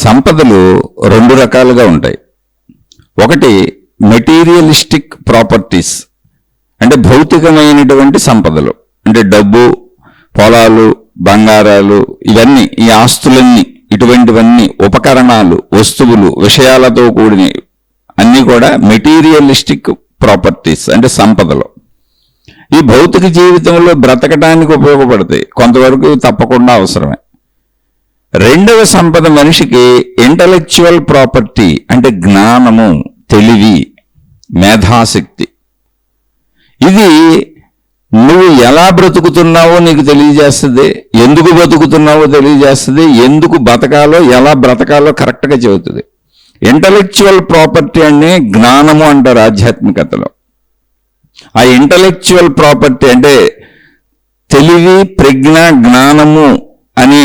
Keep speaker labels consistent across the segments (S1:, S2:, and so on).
S1: సంపదలు రెండు రకాలుగా ఉంటాయి. ఒకటి మెటీరియలిస్టిక్ ప్రాపర్టీస్, అంటే భౌతికమైనటువంటి సంపదలు, అంటే డబ్బు, పొలాలు, బంగారాలు, ఇవన్నీ, ఈ ఆస్తులన్నీ, ఇటువంటివన్నీ, ఉపకరణాలు, వస్తువులు, విషయాలతో కూడినవి అన్నీ కూడా మెటీరియలిస్టిక్ ప్రాపర్టీస్ అంటే సంపదలు. ఈ భౌతిక జీవితంలో బ్రతకడానికి ఉపయోగపడతాయి, కొంతవరకు తప్పకుండా అవసరమే. రెండవ సంపద మనిషికి ఇంటలెక్చువల్ ప్రాపర్టీ, అంటే జ్ఞానము, తెలివి, మేధాశక్తి. ఇది నువ్వు ఎలా బ్రతుకుతున్నావో నీకు తెలియజేస్తుంది, ఎందుకు బ్రతుకుతున్నావో తెలియజేస్తుంది, ఎందుకు బతకాలో, ఎలా బ్రతకాలో కరెక్ట్గా చెబుతుంది. ఇంటలెక్చువల్ ప్రాపర్టీ అనే జ్ఞానము అంటారు ఆధ్యాత్మికతలో. ఆ ఇంటలెక్చువల్ ప్రాపర్టీ అంటే తెలివి, ప్రజ్ఞ, జ్ఞానము అనే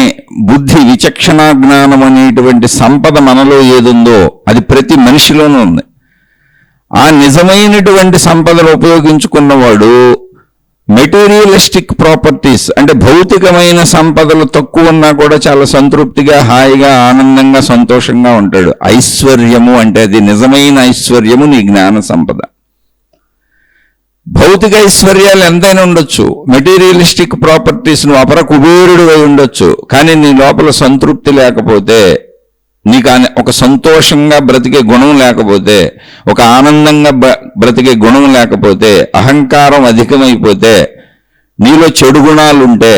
S1: బుద్ధి, విచక్షణ జ్ఞానం అనేటువంటి సంపద మనలో ఏదుందో అది ప్రతి మనిషిలోనూ ఉంది. ఆ నిజమైనటువంటి సంపదను ఉపయోగించుకున్నవాడు మెటీరియలిస్టిక్ ప్రాపర్టీస్ అంటే భౌతికమైన సంపదలు తక్కువ ఉన్నా కూడా చాలా సంతృప్తిగా, హాయిగా, ఆనందంగా, సంతోషంగా ఉంటాడు. ఐశ్వర్యము అంటే అది నిజమైన ఐశ్వర్యము నీ జ్ఞాన సంపద. భౌతిక ఐశ్వర్యాలు ఎంతైనా ఉండొచ్చు, మెటీరియలిస్టిక్ ప్రాపర్టీస్ నువ్వు అపర కుబేరుడు అయి ఉండొచ్చు, కానీ నీ లోపల సంతృప్తి లేకపోతే, నీకు ఒక సంతోషంగా బ్రతికే గుణం లేకపోతే, ఒక ఆనందంగా బ్రతికే గుణం లేకపోతే, అహంకారం అధికమైపోతే, నీలో చెడు గుణాలుంటే,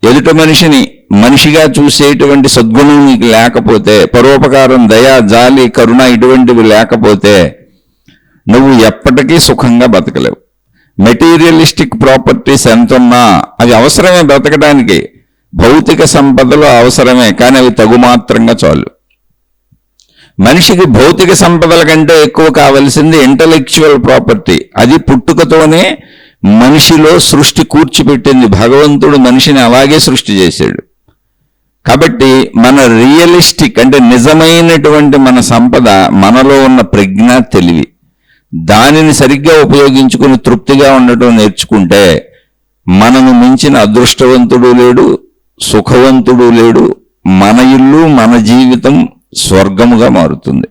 S1: ఎదుటి మనిషిని మనిషిగా చూసేటువంటి సద్గుణం నీకు లేకపోతే, పరోపకారం, దయ, జాలి, కరుణ ఇటువంటివి లేకపోతే నువ్వు ఎప్పటికీ సుఖంగా బతకలేవు. మెటీరియలిస్టిక్ ప్రాపర్టీస్ ఎంతున్నా అవి అవసరమే బ్రతకడానికి. భౌతిక సంపదలు అవసరమే, కానీ అవి తగుమాత్రంగా చాలు. మనిషికి భౌతిక సంపదల కంటే ఎక్కువ కావలసింది ఇంటలెక్చువల్ ప్రాపర్టీ. అది పుట్టుకతోనే మనిషిలో సృష్టి కూర్చిపెట్టింది. భగవంతుడు మనిషిని అలాగే సృష్టి చేశాడు. కాబట్టి మన రియలిస్టిక్ అంటే నిజమైనటువంటి మన సంపద మనలో ఉన్న ప్రజ్ఞ, తెలివి. దానిని సరిగ్గా ఉపయోగించుకుని తృప్తిగా ఉండటం నేర్చుకుంటే మనను మించిన అదృష్టవంతుడు లేడు, సుఖవంతుడు లేడు. మన ఇల్లు, మన జీవితం స్వర్గముగా మారుతుంది.